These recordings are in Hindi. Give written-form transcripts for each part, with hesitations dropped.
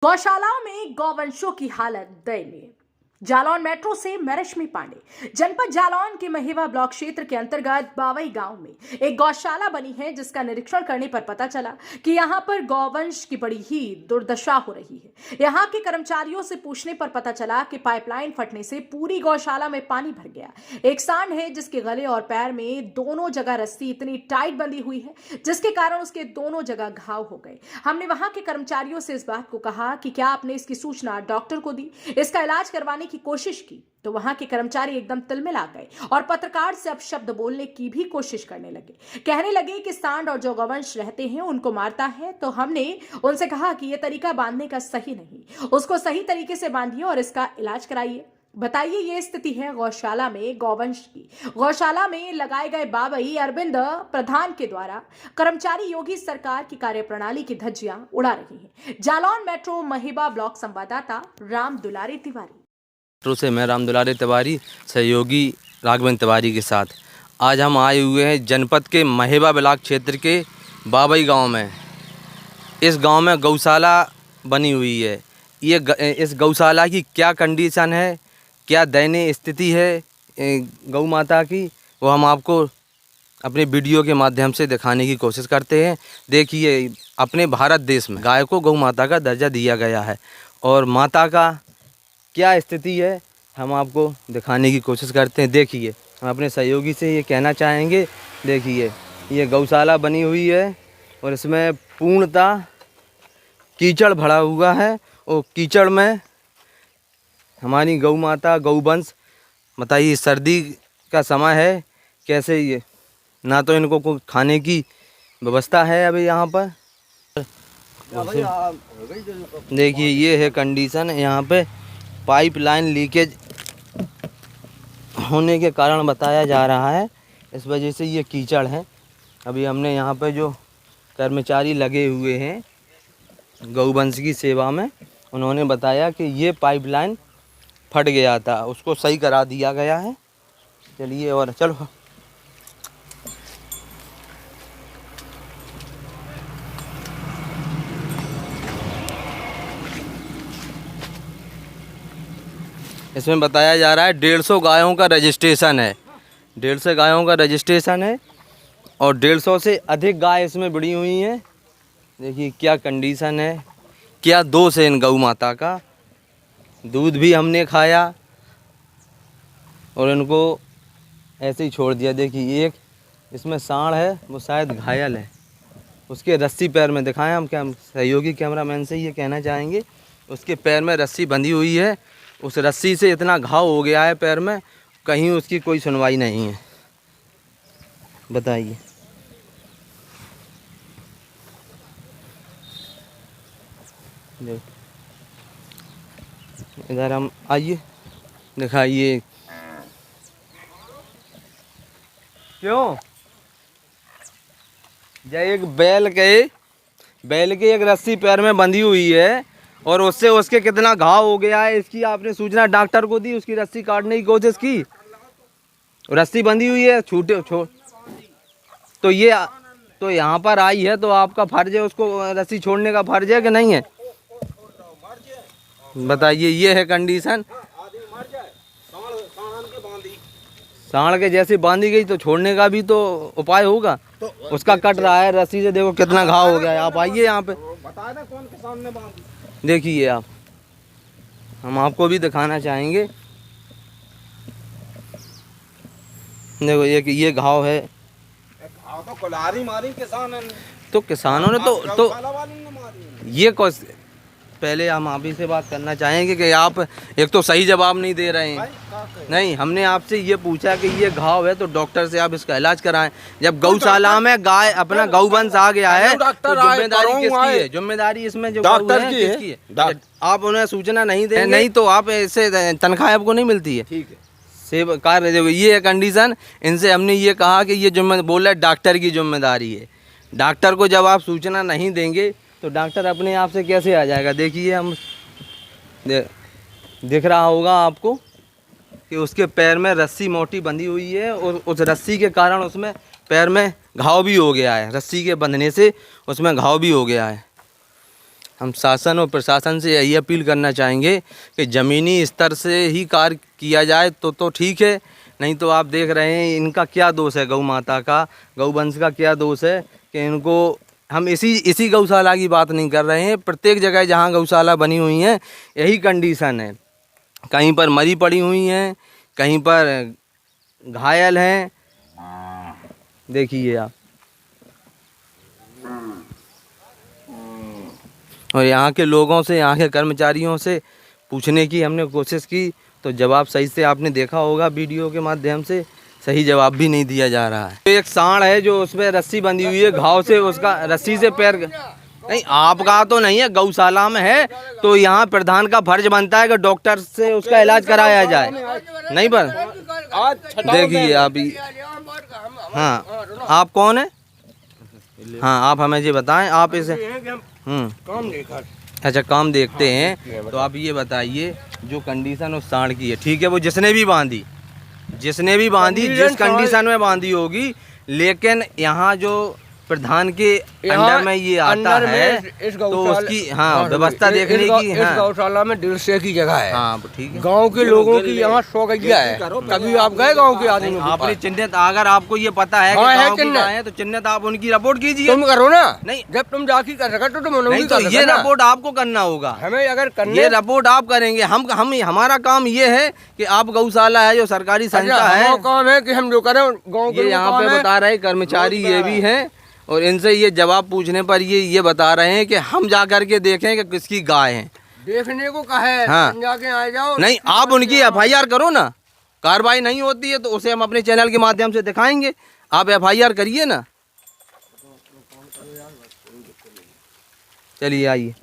गौशालाओं में गौवंशों की हालत दयनीय। जालौन मेट्रो से मैं रश्मि पांडे। जनपद जालौन के महेवा ब्लॉक क्षेत्र के अंतर्गत बावई गांव में एक गौशाला बनी है, जिसका निरीक्षण करने पर पता चला कि यहां पर गौवंश की बड़ी ही दुर्दशा हो रही है। यहां के कर्मचारियों से पूछने पर पता चला कि पाइपलाइन फटने से पूरी गौशाला में पानी भर गया। एक सांड है जिसके गले और पैर में दोनों जगह रस्सी इतनी टाइट बंधी हुई है, जिसके कारण उसके दोनों जगह घाव हो गए। हमने वहां के कर्मचारियों से इस बात को कहा कि क्या आपने इसकी सूचना डॉक्टर को दी, इसका इलाज करवाने की कोशिश की, तो वहां के कर्मचारी एकदम तिलमिला गए और पत्रकार से अपशब्द बोलने की भी कोशिश करने लगे। कहने लगे कि सांड और जो गौवंश रहते हैं उनको मारता है। तो हमने उनसे कहा कि यह तरीका बांधने का सही नहीं, उसको सही तरीके से बांधिए और इसका इलाज कराइए। बताइए, ये स्थिति है गौशाला में गौवंश की। गौशाला में लगाए गए बावई अरविंद प्रधान के द्वारा कर्मचारी योगी सरकार की कार्यप्रणाली की धज्जियां उड़ा रही हैं। जालौन मेट्रो महेवा ब्लॉक संवाददाता राम दुलारी तिवारी। मेट्रो से मैं राम दुलारी तिवारी, सहयोगी राघवेंद्र तिवारी के साथ आज हम आए हुए हैं जनपद के महेवा ब्लॉक क्षेत्र के बावई गांव में। इस गांव में गौशाला बनी हुई है। इस गौशाला की क्या कंडीशन है, क्या दयनीय स्थिति है गौ माता की, वो हम आपको अपने वीडियो के माध्यम से दिखाने की कोशिश करते हैं। देखिए, अपने भारत देश में गाय को गौ माता का दर्जा दिया गया है और माता का क्या स्थिति है हम आपको दिखाने की कोशिश करते हैं। देखिए, हम अपने सहयोगी से ये कहना चाहेंगे, देखिए ये गौशाला बनी हुई है और इसमें पूर्णतः कीचड़ भरा हुआ है और कीचड़ में हमारी गौ माता गौवंश, बताइए सर्दी का समय है, कैसे ये ना तो इनको कोई खाने की व्यवस्था है अभी यहाँ पर। देखिए, ये है कंडीशन। यहाँ पे पाइपलाइन लीकेज होने के कारण बताया जा रहा है, इस वजह से ये कीचड़ है। अभी हमने यहाँ पे जो कर्मचारी लगे हुए हैं गौवंश की सेवा में, उन्होंने बताया कि ये पाइपलाइन फट गया था, उसको सही करा दिया गया है। चलिए और चलो। इसमें बताया जा रहा है 150 गायों का रजिस्ट्रेशन है, 150 गायों का रजिस्ट्रेशन है और 150 से अधिक गाय इसमें बड़ी हुई हैं। देखिए क्या कंडीशन है, क्या दोष है इन गौ माता का। दूध भी हमने खाया और इनको ऐसे ही छोड़ दिया। देखिए, एक इसमें सांड है, वो शायद घायल है, उसके रस्सी पैर में दिखाएं हम, क्या सहयोगी कैमरामैन से ये कहना चाहेंगे, उसके पैर में रस्सी बंधी हुई है। उस रस्सी से इतना घाव हो गया है पैर में, कहीं उसकी कोई सुनवाई नहीं है। बताइए, इधर हम आइए, दिखाइए। क्यों जय एक बैल के एक रस्सी पैर में बंधी हुई है और उससे उसके कितना घाव हो गया है, इसकी आपने सूचना डॉक्टर को दी, उसकी रस्सी काटने की कोशिश की, रस्सी बंधी हुई है, छोड़ तो यहाँ पर आई है तो आपका फर्ज है उसको रस्सी छोड़ने का फर्ज है कि नहीं है? बताइए, ये है कंडीशन। सांड के जैसे बांधी गई तो छोड़ने का भी तो उपाय होगा, उसका कट रहा है रस्सी से। देखो कितना घाव हो गया है। आप आइए यहाँ पे, देखिए आप, हम आपको भी दिखाना चाहेंगे। देखो ये घाव है। तो कुल्हाड़ी मारी तो किसानों ने तो ये पहले हम आप ही से बात करना चाहेंगे कि आप एक तो सही जवाब नहीं दे रहे हैं। नहीं, हमने आपसे ये पूछा कि ये घाव है तो डॉक्टर से आप इसका इलाज कराएं। जब गौशाला में गाय अपना गौवंश आ गया है तो जिम्मेदारी किसकी है? जिम्मेदारी इसमें जो डॉक्टर की है। आप उन्हें सूचना नहीं देंगे, नहीं तो आप ऐसे तनख्वाह आपको नहीं मिलती है। ठीक है, सेवा कार्य। ये है कंडीशन। इनसे हमने ये कहा कि ये बोला डॉक्टर की जिम्मेदारी है। डॉक्टर को जब आप सूचना नहीं देंगे तो डॉक्टर अपने आप से कैसे आ जाएगा? देखिए, हम दिख रहा होगा आपको कि उसके पैर में रस्सी मोटी बंधी हुई है और उस रस्सी के कारण उसमें पैर में घाव भी हो गया है। रस्सी के बंधने से उसमें घाव भी हो गया है। हम शासन और प्रशासन से यही अपील करना चाहेंगे कि ज़मीनी स्तर से ही कार्य किया जाए तो ठीक है, नहीं तो आप देख रहे हैं इनका क्या दोष है, गौ माता का, गौवंश का क्या दोष है कि इनको हम इसी गौशाला की बात नहीं कर रहे हैं। प्रत्येक जगह जहाँ गौशाला बनी हुई है यही कंडीशन है, कहीं पर मरी पड़ी हुई हैं, कहीं पर घायल हैं। देखिए आप, और यहाँ के लोगों से, यहाँ के कर्मचारियों से पूछने की हमने कोशिश की तो जवाब सही से आपने देखा होगा वीडियो के माध्यम से, सही जवाब भी नहीं दिया जा रहा है। एक सांड है जो उसमें रस्सी बंधी हुई है, घाव से उसका रस्सी से पैर नहीं, आपका तो नहीं है, गौशाला में है तो यहाँ प्रधान का फर्ज बनता है कि डॉक्टर से उसका इलाज कराया जाए। नहीं पर देखिए आप, हाँ आप कौन है? हाँ आप हमें ये बताएं, आप इसे काम देखा, अच्छा काम देखते हैं, तो आप ये बताइए जो कंडीशन उस सांड की है, ठीक है, वो जिसने भी बांधी जिस कंडीशन में बांधी होगी, लेकिन यहाँ जो प्रधान के अंडर में ये आता है तो उसकी व्यवस्था देखने की, इस गौशाला में 150 की जगह है। हाँ ठीक है। गांव के लोगों की यहाँ 100 गैया है। कभी आप गए गांव के आदमी? आपने चिन्हित, अगर आपको ये पता है कि गांव की गाय है तो चिन्हित आप उनकी रिपोर्ट कीजिए। तुम करो ना, नहीं जब तुम जाके कर सका तो तुम नहीं, तो ये रिपोर्ट आपको करना होगा। हमें अगर करने, ये रिपोर्ट आप करेंगे, हम हमारा काम ये है कि आप गौशाला है जो सरकारी संस्था है, काम है कि हम जो करें गाँव के यहाँ पे बता रहे कर्मचारी ये भी हैं और इनसे ये जवाब पूछने पर ये बता रहे हैं कि हम जा कर के देखें कि किसकी गाय है। देखने को कहा है, हाँ। जाके आ जाओ। नहीं, आप उनकी FIR करो ना, कार्रवाई नहीं होती है तो उसे हम अपने चैनल के माध्यम से दिखाएंगे, आप FIR करिए ना। चलिए आइए,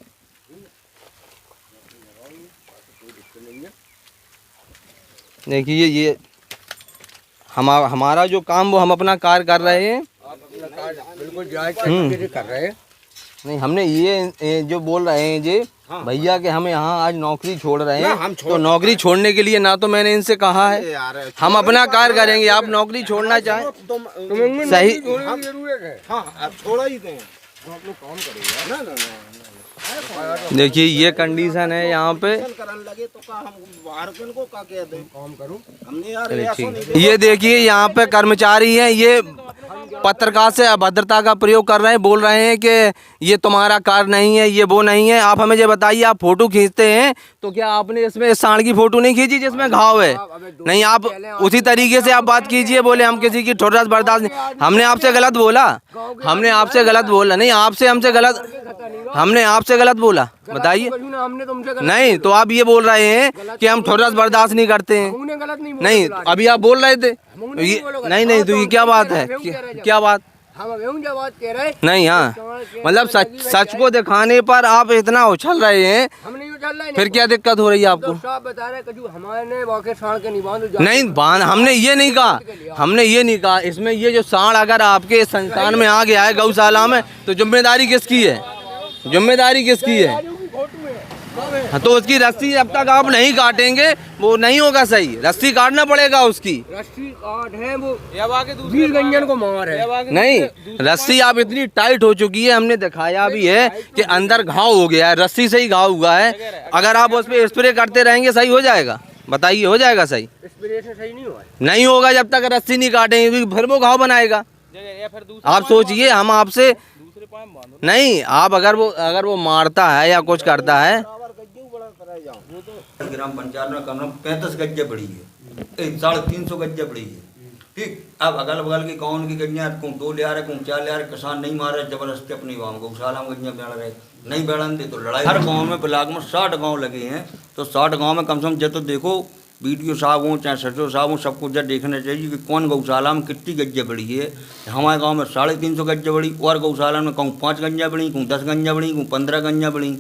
देखिए ये हमारा जो काम वो हम अपना कार्य कर रहे हैं, बिल्कुल जायज तरीके से कर रहे हैं। नहीं हमने ये जो बोल रहे हैं जी भैया कि हम यहाँ आज नौकरी छोड़ रहे हैं, तो नौकरी छोड़ने के लिए ना तो मैंने इनसे कहा है हम अपना कार्य करेंगे, आप नौकरी छोड़ना चाहें सही, छोड़ा ही दें, काम करेगा ना। देखिए ये कंडीशन है यहाँ पे, ये देखिए यहाँ पे कर्मचारी हैं, ये पत्रकार से अभद्रता का प्रयोग कर रहे हैं, बोल रहे हैं कि ये तुम्हारा कार्य नहीं है, ये वो नहीं है। आप हमें ये बताइए, आप फोटो खींचते हैं तो क्या आपने इसमें सांड की फोटो नहीं खींची जिसमें घाव है? नहीं, आप उसी तरीके से आप बात कीजिए। बोले हम किसी की ठुर्रस बर्दाश्त नहीं, हमने आपसे गलत बोला, हमने आपसे गलत बोला नहीं, हमने आपसे गलत बोला, बताइए। नहीं तो आप ये बोल रहे हैं कि हम ठुर्रस बर्दाश्त नहीं करते हैं। नहीं अभी आप बोल रहे थे, नहीं तो ये क्या बात है, क्या बात? नहीं, हाँ मतलब सच को दिखाने पर आप इतना उछल रहे हैं, फिर क्या दिक्कत हो रही है आपको? नहीं बांध, हमने ये नहीं कहा, इसमें ये जो सांड अगर आपके संस्थान में आ गया है गौशाला में तो जिम्मेदारी किसकी है? हाँ, तो उसकी रस्सी जब तक आप नहीं काटेंगे वो नहीं होगा सही, रस्सी काटना पड़ेगा उसकी। रस्सी काट है वो 20 गंजन को मार है। नहीं, रस्सी आप इतनी टाइट हो चुकी है, हमने दिखाया भी है कि अंदर घाव हो गया है, रस्सी से ही घाव हुआ है। अगर आप उस पर स्प्रे करते रहेंगे सही हो जाएगा? बताइए, हो जाएगा सही? स्प्रे से सही नहीं हुआ, नहीं होगा जब तक रस्सी नहीं काटेंगे, क्योंकि फिर वो घाव बनाएगा। आप सोचिए, हम आपसे नहीं, आप अगर वो मारता है या कुछ करता है, ग्राम पंचायत में कम 35 गज्जे पड़ी है, 350 गज्जे पड़ी है। ठीक, अब अगल बगल की कौन की गज्जा को 2 ले आ रहे, को 4 ले आ रहे, किसान नहीं मार रहे, जबरदस्ती अपनी गाँव गौशाला में गज्जा बेड़ रहे, नहीं बेड़न दे तो लड़ाई। हर गाँव में ब्लॉक में 60 गाँव लगे हैं, तो 60 गाँव में कम से कम जब तो देखो BDO साहब हों चाहे सचिव साहब हों, सबको जब देखना चाहिए कि कौन गौशाला में कितनी गज्जे बड़ी है। हमारे गांव में 350 गज्जे बड़ी, और गौशाला में कहूँ 5 गंजा बड़ी, कहूँ 10 गंजा बड़ी, कहूँ 15 गंजा बड़ी,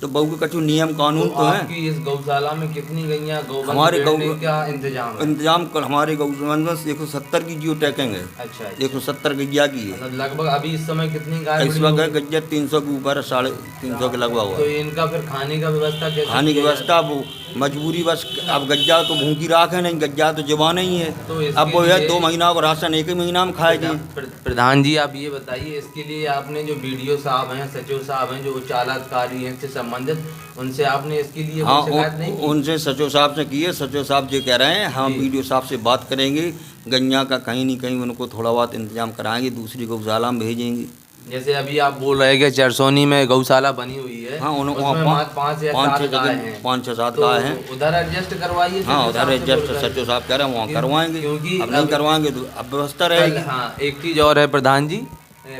तो बहु के कछु नियम कानून तो है। इस गौशाला में कितनी गैया हमारे क्या इंतजाम है? इंतजाम कर हमारे गौशाला में 170 की जियो टैकिंग है। अच्छा, 170 गैया की है। लगभग अभी इस समय कितनी गाय? इस वक्त गज्जा 300 के ऊपर, 350 के लगभग हुआ। तो इनका फिर खाने का व्यवस्था कैसे? खाने की व्यवस्था वो मजबूरी बस। अब गज्जा तो भूखी राख है नहीं, गज्जा तो जवान नहीं है। तो इसके अब वो है लिए- 2 महीना का राशन 1 ही महीना में खाएगी। प्रधान जी आप ये बताइए, इसके लिए आपने जो बीडीओ साहब हैं, सचिव साहब हैं, जो उचाला अधिकारी हैं से संबंधित, उनसे आपने इसके लिए हाँ, कोई शिकायत नहीं की? उनसे सचिव साहब से की है। सचिव साहब जो कह रहे हैं हम जी। वीडियो साहब से बात करेंगे, गन्या का कहीं नहीं कहीं उनको थोड़ा बहुत इंतजाम कराएंगे, दूसरी गौशाला में भेजेंगे। जैसे अभी आप बोल रहे हैं कि चरसोनी में गौशाला बनी हुई है, हाँ, उसमें वहाँ 5 या 7 गाय हैं, 5-6-7 तो गाय हैं। उधर एडजस्ट करवाइए। हाँ, सचिव उधर साहब से एडजस्ट बोलकर। सचिव साहब कह रहे हैं वहाँ करवाएंगे। क्योंकि अब नहीं अब- करवाएंगे तो अब व्यवस्था कल, रहेगी। हाँ, एक चीज और है प्रधान जी,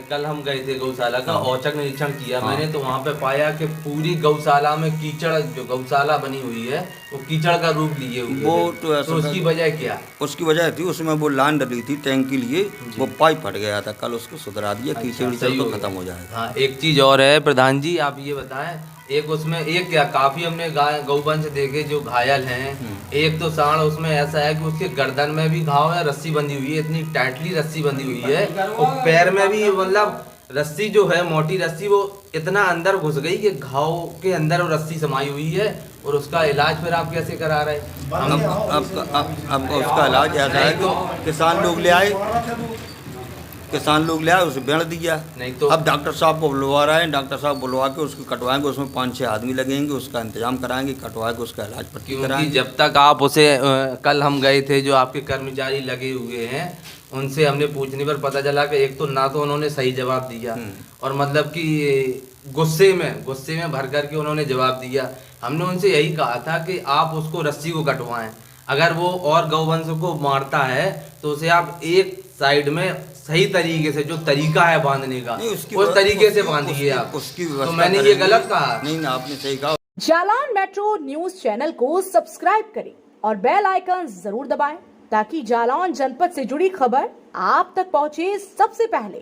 कल हम गए थे गौशाला का, औचक निरीक्षण किया हाँ। मैंने, तो वहाँ पे पाया कि पूरी गौशाला में कीचड़, जो गौशाला बनी हुई है वो कीचड़ का रूप लिए हुए वो थे। तो ऐसा उसकी वजह क्या? उसकी वजह थी उसमें वो लाइन डली थी टैंक के लिए, वो पाइप फट गया था। कल उसको सुधरा दिया, कीचड़ सही तो हो गया। खत्म हो जाएगा। हाँ, एक चीज और है प्रधान जी, आप ये बताएं, एक उसमें एक क्या काफी हमने गाय गौवंश देखे जो घायल हैं। एक तो सांड उसमें ऐसा है कि उसके गर्दन में भी घाव है, रस्सी बंधी हुई है, इतनी टाइटली रस्सी बंधी हुई है, और पैर में भी मतलब रस्सी जो है, मोटी रस्सी, वो इतना अंदर घुस गई कि घाव के अंदर वो रस्सी समाई हुई है। और उसका इलाज फिर आप कैसे करा रहे हैं? अब उसका इलाज ऐसा है कि किसान लोग ले आए, उसे बेड़ दिया। नहीं तो अब डॉक्टर साहब को बुलवा रहे हैं, डॉक्टर साहब बुलवा के उसको कटवाएंगे, उसमें 5-6 आदमी लगेंगे, उसका इंतजाम कराएंगे, कटवा के उसका इलाज पट्टी क्योंकि कराएंगे। जब तक आप उसे कल हम गए थे, जो आपके कर्मचारी लगे हुए हैं, उनसे हमने पूछने पर पता चला कि एक तो ना तो उन्होंने सही जवाब दिया, और मतलब कि गुस्से में भर करके उन्होंने जवाब दिया। हमने उनसे यही कहा था कि आप उसको रस्सी को कटवाएं, अगर वो और गौवंश को मारता है तो उसे आप एक साइड में सही तरीके से, जो तरीका है बांधने का, उस तरीके से बांधिए आप। उसकी तो व्यवस्था मैंने ये करेंगे। गलत कहा? नहीं ना, आपने सही कहा। जालौन मेट्रो न्यूज चैनल को सब्सक्राइब करें और बेल आइकन जरूर दबाएं ताकि जालौन जनपद से जुड़ी खबर आप तक पहुंचे सबसे पहले।